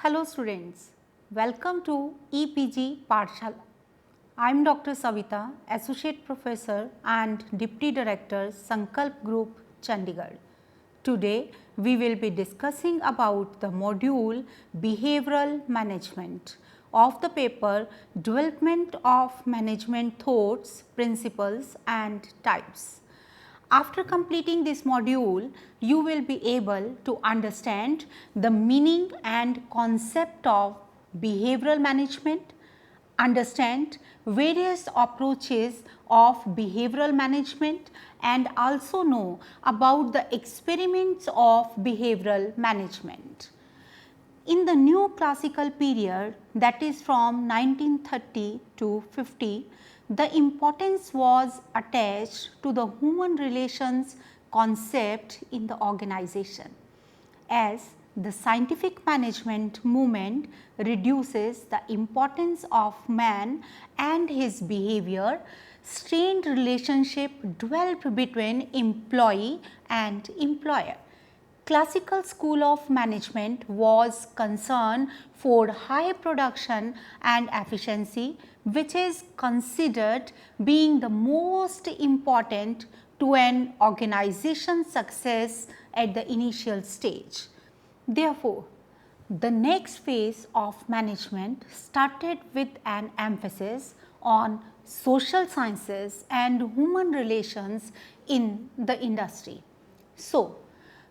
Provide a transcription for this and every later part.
Hello students, welcome to EPG Pathshala. I am Dr. Savita, Associate Professor and Deputy Director, Sankalp Group, Chandigarh. Today we will be discussing about the module Behavioral Management of the paper Development of Management Thoughts, Principles and Types. After completing this module, you will be able to understand the meaning and concept of behavioral management, understand various approaches of behavioral management and also know about the experiments of behavioral management. In the new classical period, that is from 1930 to 50, the importance was attached to the human relations concept in the organization. As the scientific management movement reduces the importance of man and his behavior, strained relationship developed between employee and employer. Classical school of management was concerned for high production and efficiency, which is considered being the most important to an organization's success at the initial stage. Therefore, the next phase of management started with an emphasis on social sciences and human relations in the industry. So,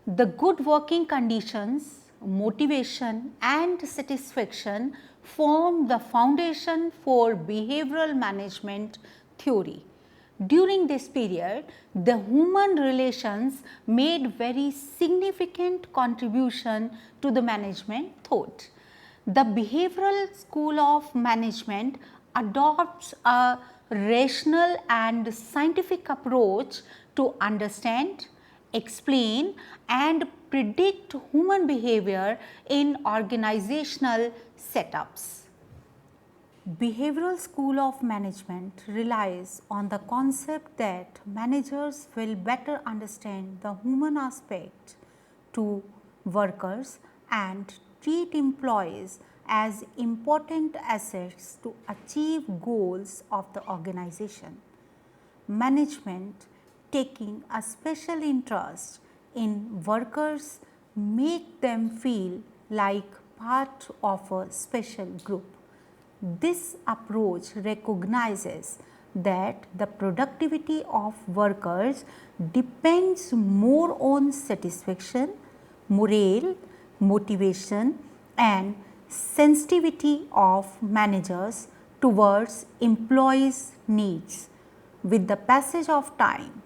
the good working conditions, motivation and satisfaction form the foundation for behavioral management theory. During this period, the human relations made very significant contribution to the management thought. The behavioral school of management adopts a rational and scientific approach to understand, explain and predict human behavior in organizational setups. Behavioral school of management relies on the concept that managers will better understand the human aspect to workers and treat employees as important assets to achieve goals of the organization. Management taking a special interest in workers make them feel like part of a special group. This approach recognizes that the productivity of workers depends more on satisfaction, morale, motivation and sensitivity of managers towards employees' needs. With the passage of time,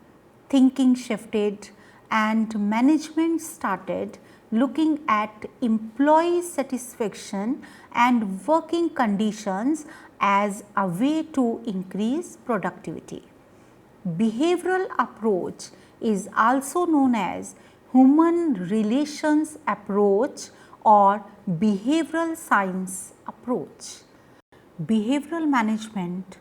thinking shifted and management started looking at employee satisfaction and working conditions as a way to increase productivity. Behavioral approach is also known as human relations approach or behavioral science approach. Behavioral management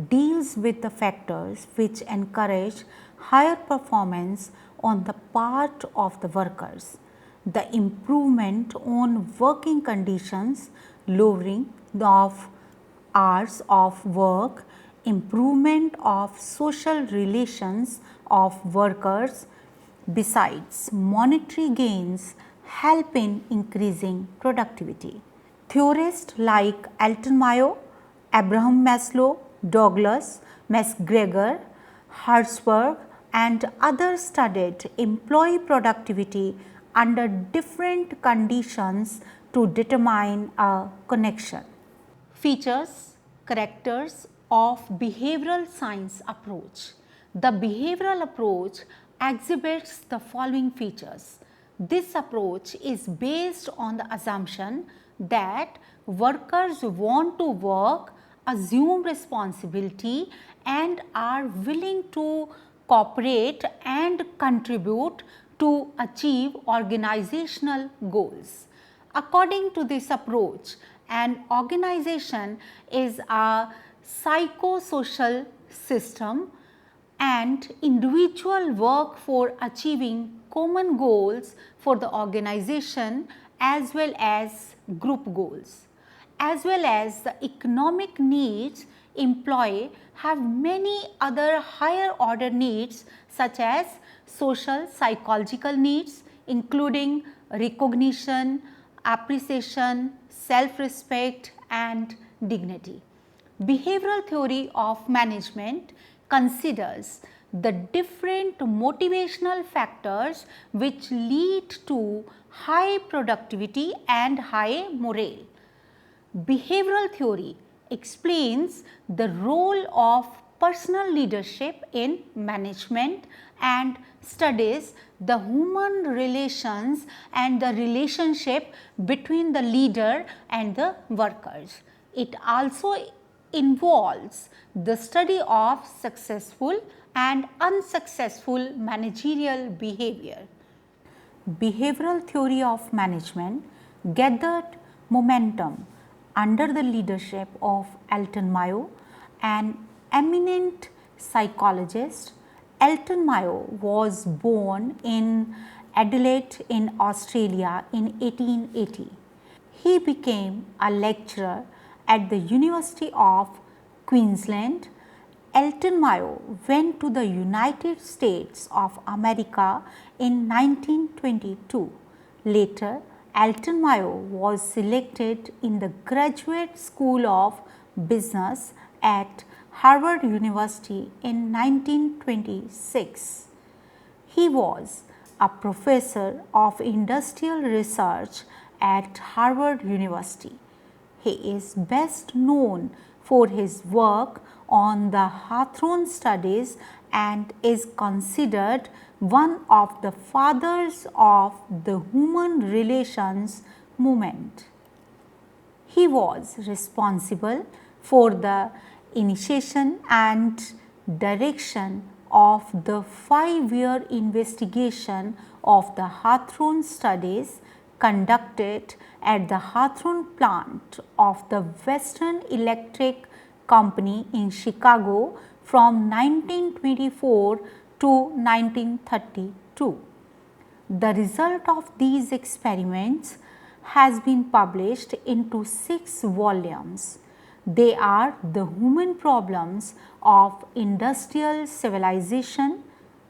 deals with the factors which encourage higher performance on the part of the workers, the improvement on working conditions, lowering of hours of work, improvement of social relations of workers. Besides, monetary gains help in increasing productivity. Theorists like Alton Mayo, Abraham Maslow, Douglas MacGregor, Hertzberg and others studied employee productivity under different conditions to determine a connection. Features, characters of behavioral science approach. The behavioral approach exhibits the following features. This approach is based on the assumption that workers want to work, assume responsibility and are willing to cooperate and contribute to achieve organizational goals. According to this approach, an organization is a psychosocial system and individual work for achieving common goals for the organization as well as group goals, as well as the economic needs. Employee have many other higher order needs such as social psychological needs, including recognition, appreciation, self-respect and dignity. Behavioral theory of management considers the different motivational factors which lead to high productivity and high morale. Behavioral theory explains the role of personal leadership in management and studies the human relations and the relationship between the leader and the workers. It also involves the study of successful and unsuccessful managerial behavior. Behavioral theory of management gathered momentum under the leadership of Elton Mayo, an eminent psychologist. Elton Mayo was born in Adelaide in Australia in 1880. He became a lecturer at the University of Queensland. Elton Mayo went to the United States of America in 1922. Later, Elton Mayo was selected in the Graduate School of Business at Harvard University in 1926. He was a professor of industrial research at Harvard University. He is best known for his work on the Hawthorne studies and is considered one of the fathers of the human relations movement. He was responsible for the initiation and direction of the 5-year investigation of the Hawthorne studies conducted at the Hawthorne plant of the Western Electric Company in Chicago from 1924 to 1932. The result of these experiments has been published into 6 volumes. They are the human problems of industrial civilization,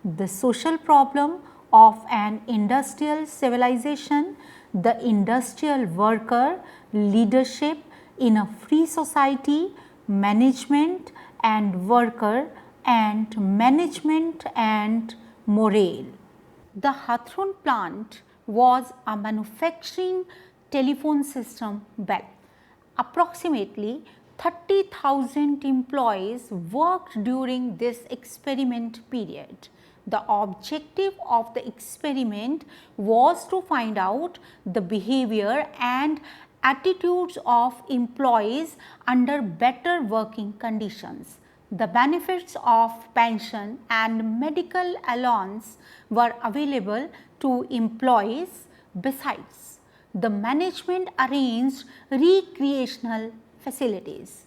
the social problem of an industrial civilization, the industrial worker, leadership in a free society, management and worker, and management and morale. The Hawthorne plant was a manufacturing telephone system bell. Approximately 30,000 employees worked during this experiment period. The objective of the experiment was to find out the behavior and attitudes of employees under better working conditions. The benefits of pension and medical allowance were available to employees. Besides, the management arranged recreational facilities.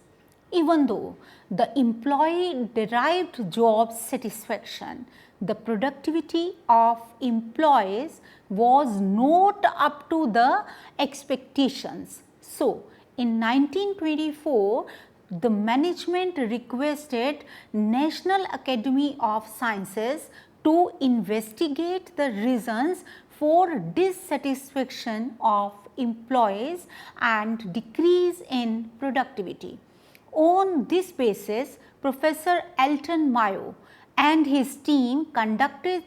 Even though the employee derived job satisfaction, the productivity of employees was not up to the expectations. So, in 1924, the management requested National Academy of Sciences to investigate the reasons for dissatisfaction of employees and decrease in productivity. On this basis, Professor Elton Mayo and his team conducted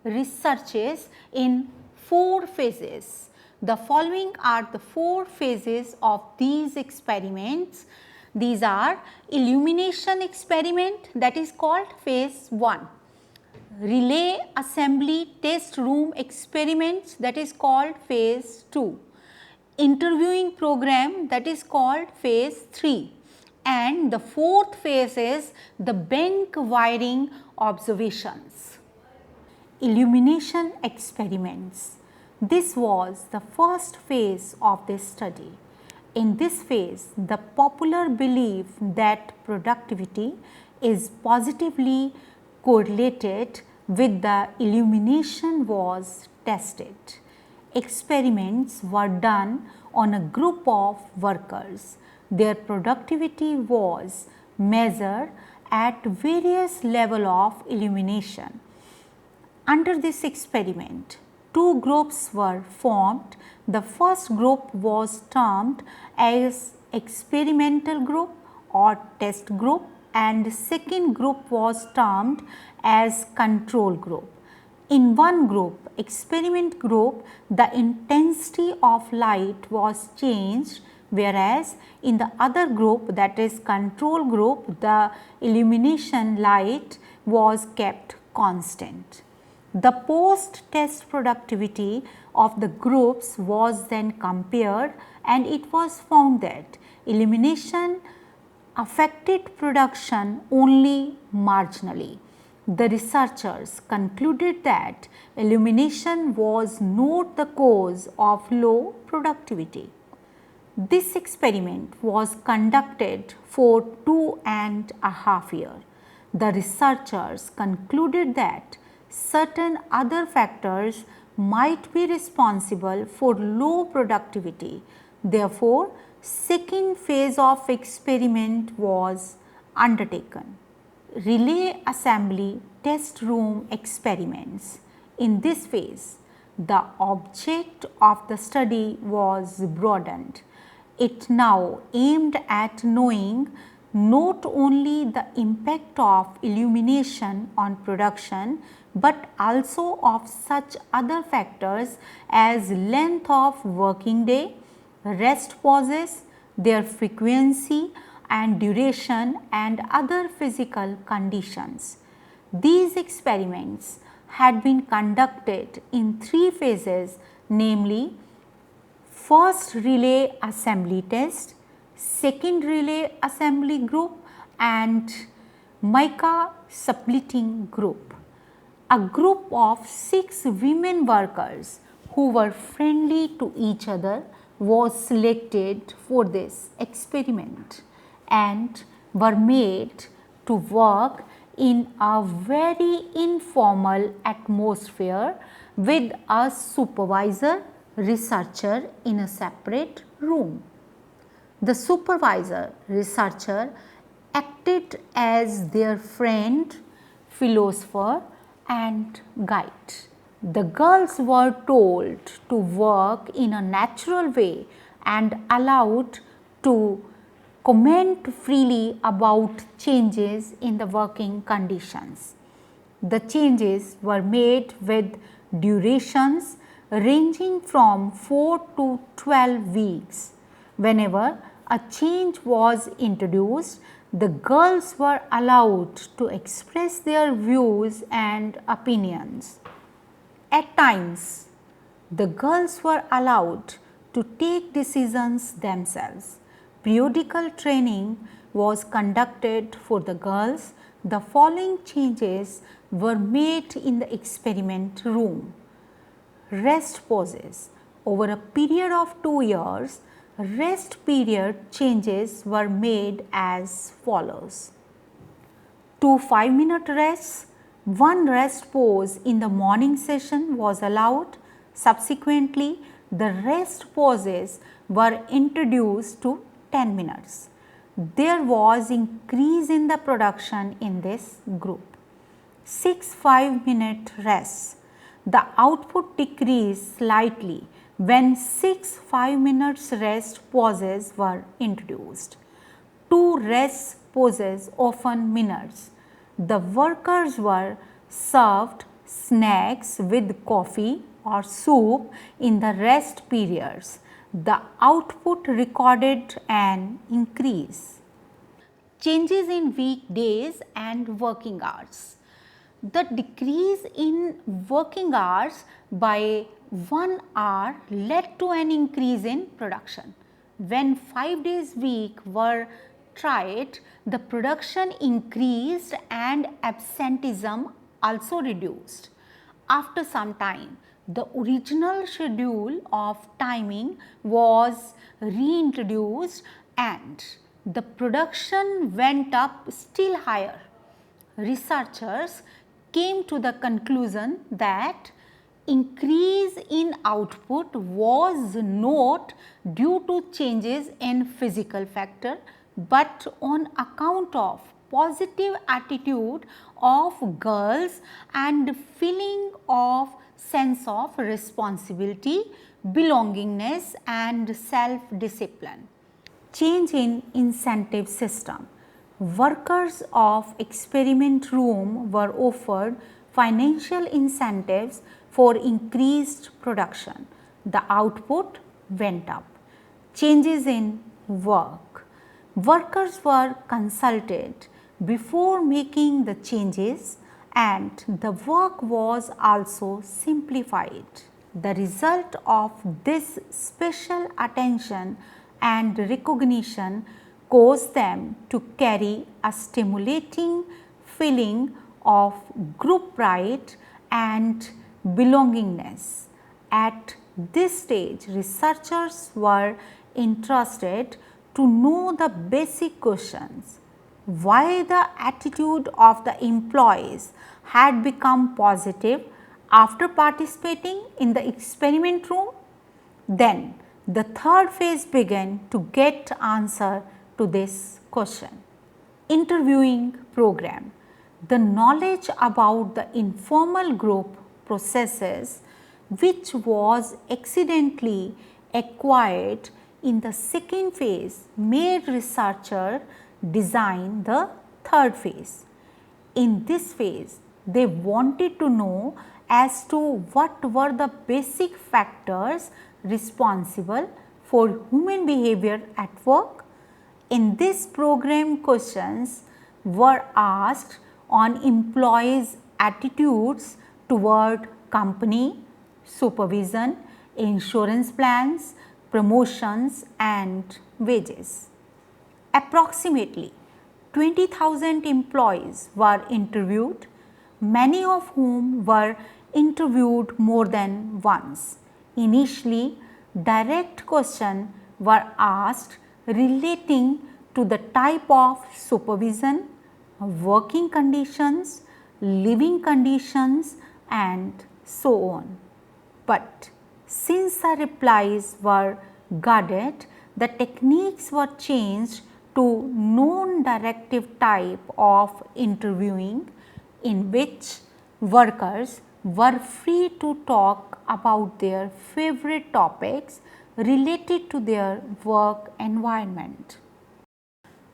researches in 4 phases. The following are the 4 phases of these experiments. These are illumination experiment, that is called phase 1. Relay assembly test room experiments, that is called phase 2. Interviewing program, that is called phase 3. And the 4th phase is the bank wiring observations. Illumination experiments. This was the first phase of this study. In this phase, the popular belief that productivity is positively correlated with the illumination was tested. experiments were done on a group of workers. Their productivity was measured at various level of illumination. Under this experiment, two groups were formed. The first group was termed as experimental group or test group, and the second group was termed as control group. In one group, experiment group, the intensity of light was changed, whereas in the other group, that is control group, the illumination light was kept constant. The post-test productivity of the groups was then compared, and it was found that illumination affected production only marginally. The researchers concluded that illumination was not the cause of low productivity. This experiment was conducted for 2.5 years. The researchers concluded that certain other factors might be responsible for low productivity. Therefore, second phase of experiment was undertaken. Relay assembly test room experiments. In this phase, the object of the study was broadened. It now aimed at knowing not only the impact of illumination on production, but also of such other factors as length of working day, rest pauses, their frequency and duration, and other physical conditions. These experiments had been conducted in 3 phases, namely first relay assembly test, second relay assembly group, and mica splitting group. A group of 6 women workers who were friendly to each other was selected for this experiment and were made to work in a very informal atmosphere with a supervisor researcher in a separate room. The supervisor researcher acted as their friend, philosopher and guide. The girls were told to work in a natural way and allowed to comment freely about changes in the working conditions. The changes were made with durations ranging from 4 to 12 weeks. Whenever a change was introduced, the girls were allowed to express their views and opinions. At times, the girls were allowed to take decisions themselves. Periodical training was conducted for the girls. The following changes were made in the experiment room. Rest pauses. Over a period of 2 years, rest period changes were made as follows. 2 5-minute rests, 1 rest pause in the morning session was allowed. Subsequently, the rest pauses were introduced to 10 minutes. There was increase in the production in this group. 6 5-minute rests. The output decreased slightly when 6 5 minutes rest pauses were introduced. 2 rest pauses, often minutes. The workers were served snacks with coffee or soup in the rest periods. The output recorded an increase. Changes in weekdays and working hours. The decrease in working hours by 1 hour led to an increase in production. When 5 days week were tried, the production increased and absenteeism also reduced. After some time, the original schedule of timing was reintroduced and the production went up still higher. Researchers came to the conclusion that increase in output was not due to changes in physical factor, but on account of positive attitude of girls and feeling of sense of responsibility, belongingness and self discipline. Change in incentive system. Workers of experiment room were offered financial incentives for increased production. The output went up. Changes in work. Workers were consulted before making the changes and the work was also simplified. The result of this special attention and recognition caused them to carry a stimulating feeling of group pride and belongingness. At this stage, researchers were interested to know the basic questions: why the attitude of the employees had become positive after participating in the experiment room. Then the third phase began to get answer to this question. Interviewing program. The knowledge about the informal group processes which was accidentally acquired in the second phase made researcher design the third phase. In this phase, they wanted to know as to what were the basic factors responsible for human behavior at work. In this program, questions were asked on employees' attitudes toward company, supervision, insurance plans, promotions and wages. Approximately 20,000 employees were interviewed, many of whom were interviewed more than once. Initially, direct questions were asked relating to the type of supervision, working conditions, living conditions and so on. But since the replies were guarded, the techniques were changed to non-directive type of interviewing in which workers were free to talk about their favorite topics related to their work environment.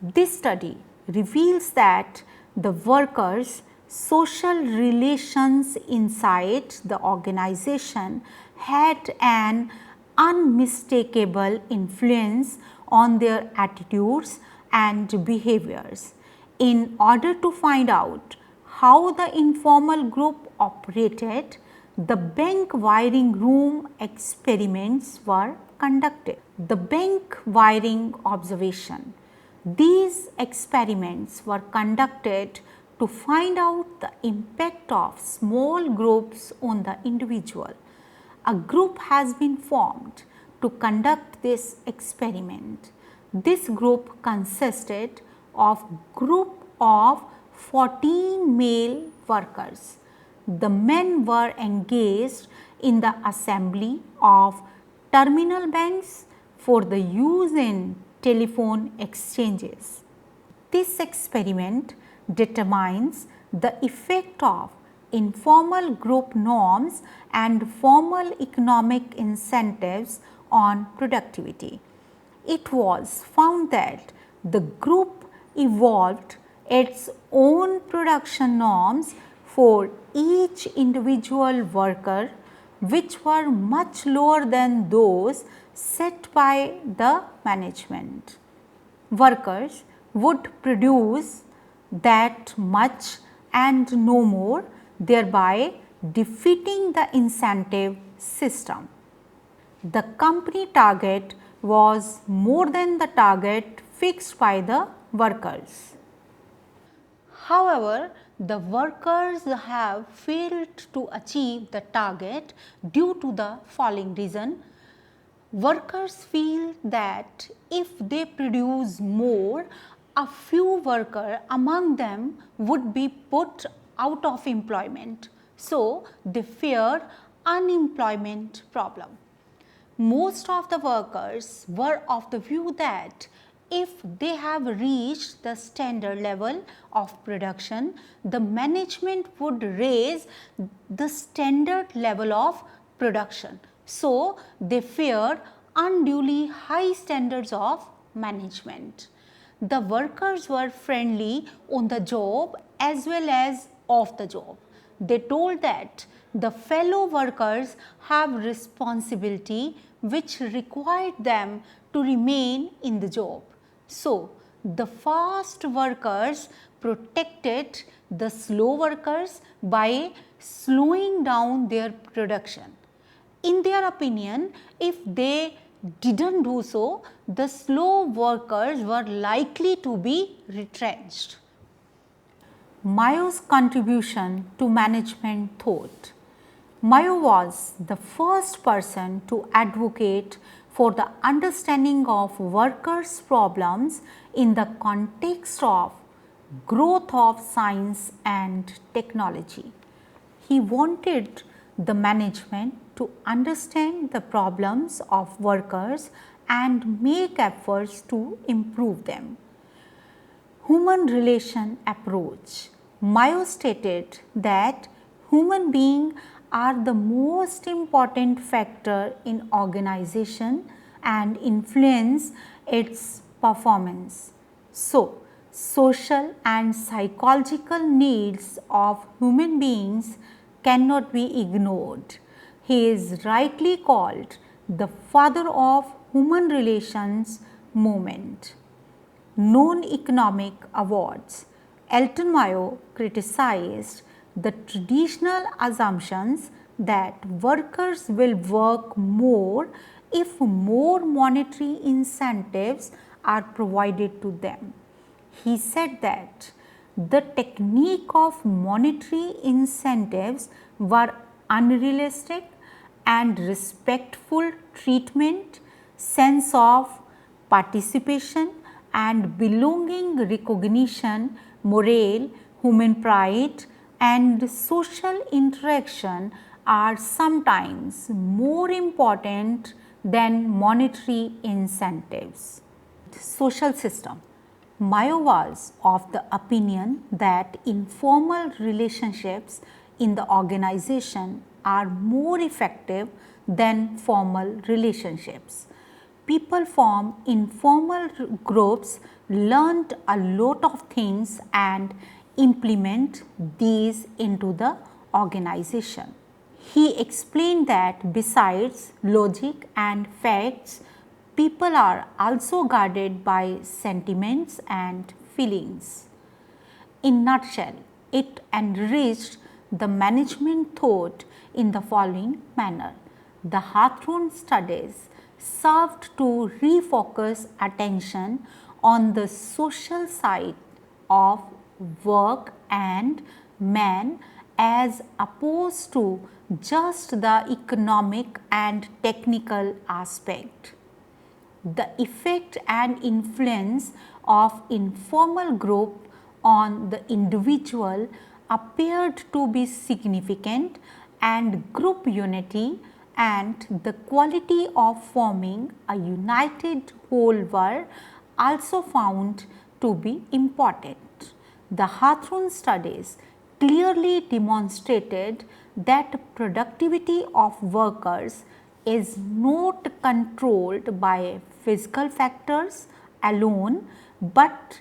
This study reveals that the workers' social relations inside the organization had an unmistakable influence on their attitudes and behaviors. In order to find out how the informal group operated, the bank wiring room experiments were conducted. The bank wiring observation. These experiments were conducted to find out the impact of small groups on the individual. A group has been formed to conduct this experiment. This group consisted of group of 14 male workers. The men were engaged in the assembly of terminal banks for the use in telephone exchanges. This experiment determines the effect of informal group norms and formal economic incentives on productivity. It was found that the group evolved its own production norms for each individual worker, which were much lower than those set by the management. Workers would produce that much and no more, thereby defeating the incentive system. The company target was more than the target fixed by the workers. However, the workers have failed to achieve the target due to the following reason. Workers feel that if they produce more, a few workers among them would be put out of employment. So, they fear unemployment problem. Most of the workers were of the view that if they have reached the standard level of production, the management would raise the standard level of production. So, they feared unduly high standards of management. The workers were friendly on the job as well as off the job. They told that the fellow workers have responsibility which required them to remain in the job. So, the fast workers protected the slow workers by slowing down their production. In their opinion, if they didn't do so, the slow workers were likely to be retrenched. Mayo's contribution to management thought. Mayo was the first person to advocate for the understanding of workers' problems in the context of growth of science and technology. He wanted the management to understand the problems of workers and make efforts to improve them. Human relation approach. Mayo stated that human beings are the most important factor in organization and influence its performance. So, social and psychological needs of human beings cannot be ignored. He is rightly called the father of human relations movement. Non-economic awards. Elton Mayo criticized the traditional assumptions that workers will work more if more monetary incentives are provided to them. He said that the technique of monetary incentives were unrealistic and respectful treatment, sense of participation and belonging recognition, morale, human pride and social interaction are sometimes more important than monetary incentives. Social system. Mayo was of the opinion that informal relationships in the organization are more effective than formal relationships. People from informal groups learned a lot of things and implement these into the organization. He explained that besides logic and facts, people are also guided by sentiments and feelings. In nutshell, it enriched the management thought in the following manner. The Hawthorne studies served to refocus attention on the social side of work and man as opposed to just the economic and technical aspect. The effect and influence of informal group on the individual appeared to be significant, and group unity and the quality of forming a united whole were also found to be important. The Hawthorne studies clearly demonstrated that productivity of workers is not controlled by physical factors alone, but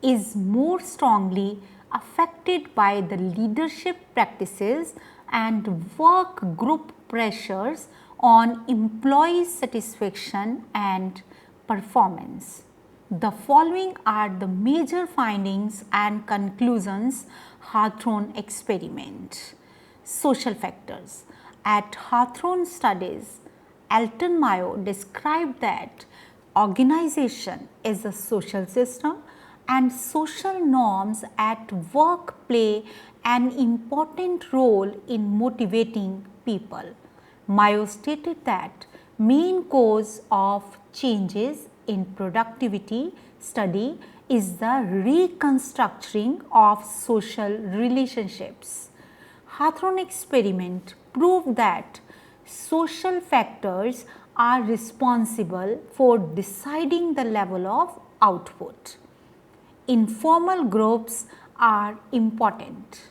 is more strongly affected by the leadership practices and work group pressures on employee satisfaction and performance. The following are the major findings and conclusions Hawthorne experiment. Social factors. At Hawthorne studies, Elton Mayo described that organization is a social system and social norms at work play an important role in motivating people. Mayo stated that main cause of changes in productivity study is the reconstructing of social relationships. Hawthorne experiment proved that social factors are responsible for deciding the level of output. Informal groups are important.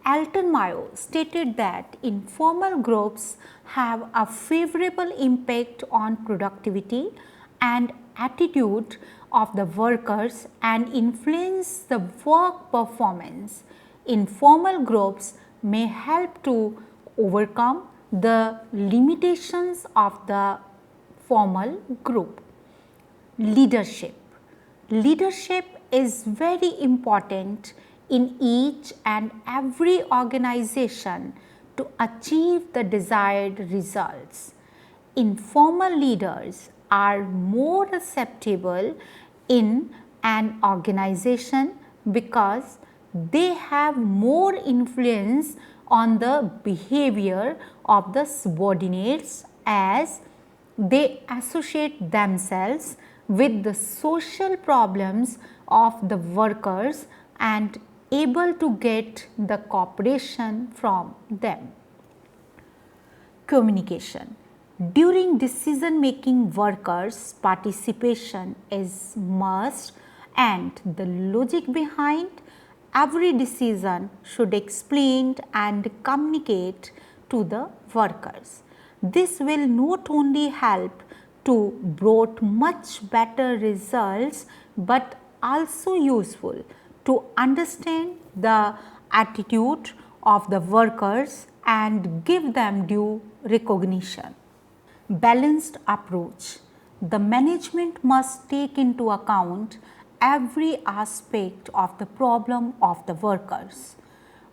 Alton Mayo stated that informal groups have a favorable impact on productivity and attitude of the workers and influence the work performance. Informal groups may help to overcome the limitations of the formal group. Leadership. Leadership is very important in each and every organization to achieve the desired results. Informal leaders are more acceptable in an organization because they have more influence on the behavior of the subordinates as they associate themselves with the social problems of the workers and able to get the cooperation from them. Communication. During decision making, workers' participation is must, and the logic behind every decision should explain and communicate to the workers. This will not only help to brought much better results, but also useful to understand the attitude of the workers and give them due recognition. Balanced approach. The management must take into account every aspect of the problem of the workers.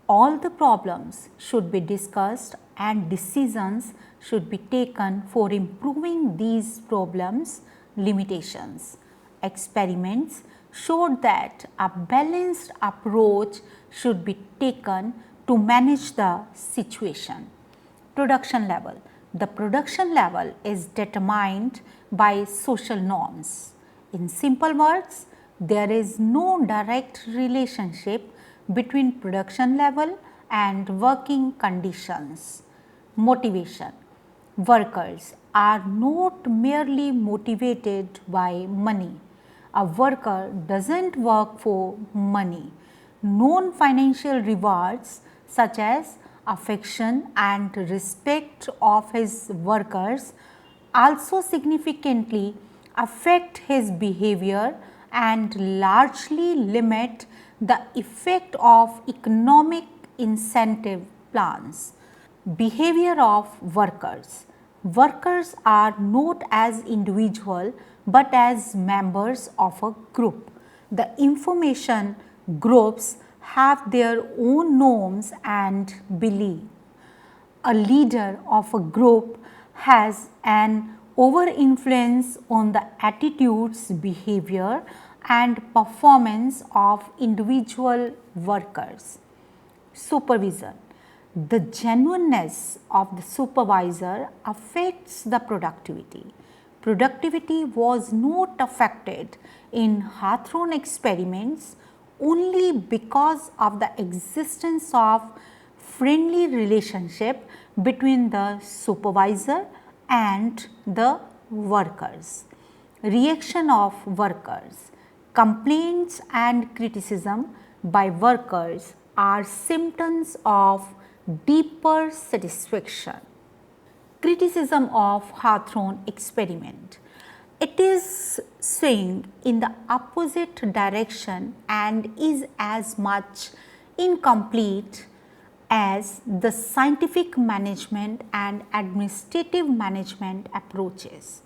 All the problems should be discussed and decisions should be taken for improving these problems' limitations. Experiments showed that a balanced approach should be taken to manage the situation. Production level. The production level is determined by social norms. In simple words, there is no direct relationship between production level and working conditions. Motivation. Workers are not merely motivated by money. A worker doesn't work for money. Non-financial rewards such as affection and respect of his workers also significantly affect his behavior and largely limit the effect of economic incentive plans. Behavior of workers. Workers are not as individual but as members of a group. The information groups have their own norms and beliefs. A leader of a group has an over influence on the attitudes, behavior and performance of individual workers. Supervision. The genuineness of the supervisor affects the productivity. Productivity was not affected in Hawthorne experiments only because of the existence of friendly relationship between the supervisor and the workers. Reaction of workers. Complaints and criticism by workers are symptoms of deeper satisfaction. Criticism of Hawthorne experiment. It is swing in the opposite direction and is as much incomplete as the scientific management and administrative management approaches.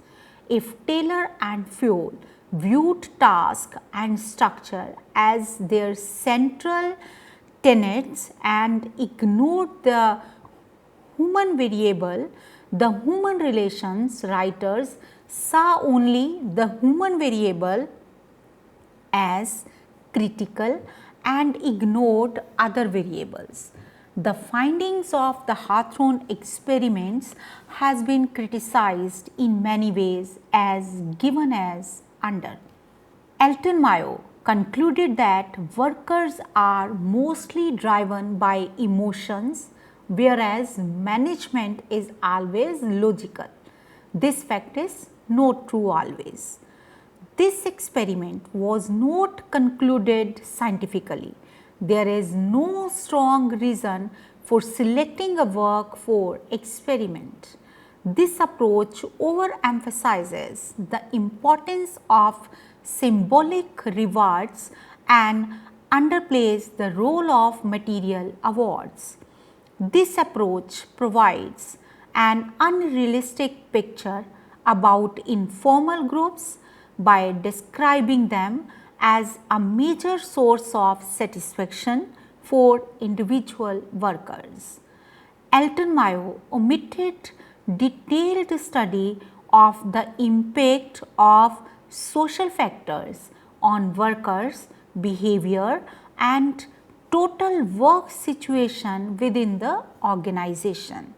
If Taylor and Fuel viewed task and structure as their central tenets and ignored the human variable, the human relations writers saw only the human variable as critical and ignored other variables. The findings of the Hawthorne experiments has been criticized in many ways as given as under. Alton Mayo concluded that workers are mostly driven by emotions whereas management is always logical. This fact is not true always. This experiment was not concluded scientifically. There is no strong reason for selecting a work for experiment. This approach overemphasizes the importance of symbolic rewards and underplays the role of material awards. This approach provides an unrealistic picture about informal groups by describing them as a major source of satisfaction for individual workers. Elton Mayo omitted detailed study of the impact of social factors on workers' behavior and total work situation within the organization.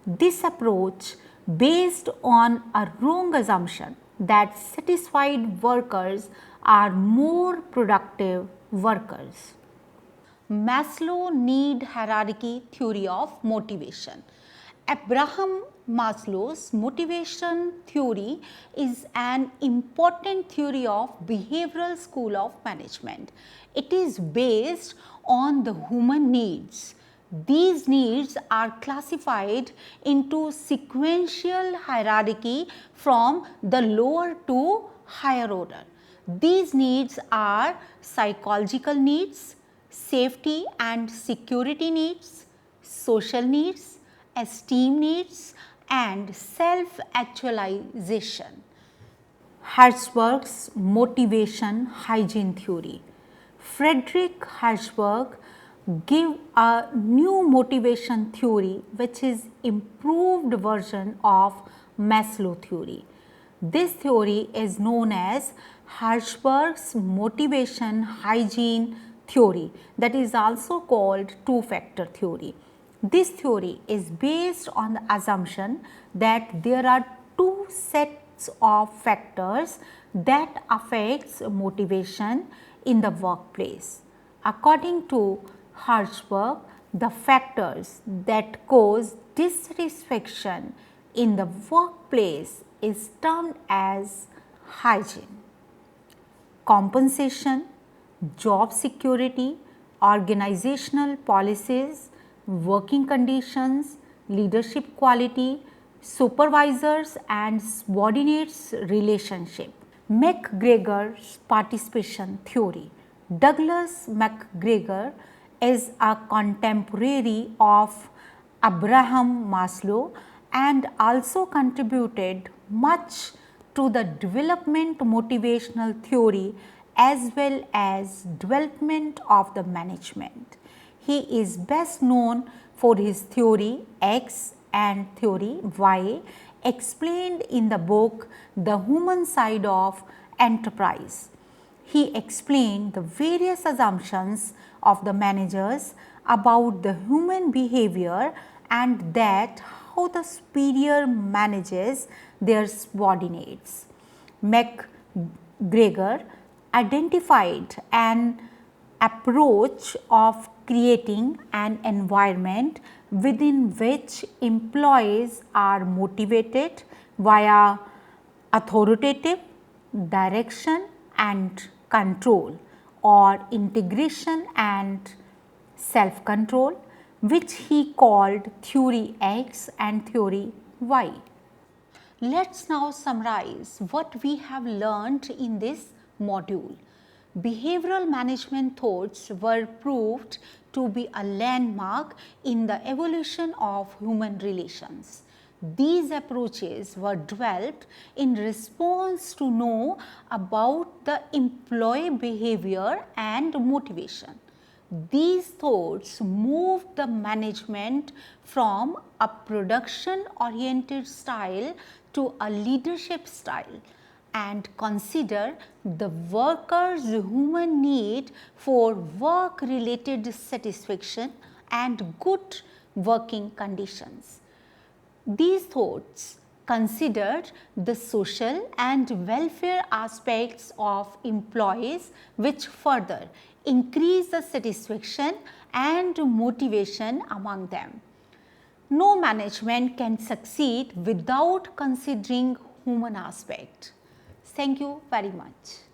This approach based on a wrong assumption that satisfied workers are more productive workers. Maslow need hierarchy theory of motivation. Abraham Maslow's motivation theory is an important theory of behavioral school of management. It is based on the human needs. These needs are classified into sequential hierarchy from the lower to higher order. These needs are psychological needs, safety and security needs, social needs, esteem needs and self-actualization. Hertzberg's motivation hygiene theory. Frederick Hertzberg gave a new motivation theory which is improved version of Maslow theory. This theory is known as Hertzberg's motivation hygiene theory, that is also called two-factor theory. This theory is based on the assumption that there are two sets of factors that affects motivation in the workplace. According to Hertzberg, the factors that cause dissatisfaction in the workplace is termed as hygiene. Compensation, job security, organizational policies, working conditions, leadership quality, supervisors and subordinates relationship. McGregor's participation theory. Douglas McGregor is a contemporary of Abraham Maslow and also contributed much to the development motivational theory as well as development of the management. He is best known for his theory X and theory Y explained in the book The Human Side of Enterprise. He explained the various assumptions of the managers about the human behavior and that how the superior manages their subordinates. McGregor identified an approach of creating an environment within which employees are motivated via authoritative direction and control or integration and self-control, which he called theory X and theory Y. Let's now summarize what we have learned in this module. Behavioral management thoughts were proved to be a landmark in the evolution of human relations. These approaches were developed in response to know about the employee behavior and motivation. These thoughts moved the management from a production oriented style to a leadership style and consider the workers' human need for work related satisfaction and good working conditions. These thoughts considered the social and welfare aspects of employees which further increase the satisfaction and motivation among them. No management can succeed without considering human aspect. Thank you very much.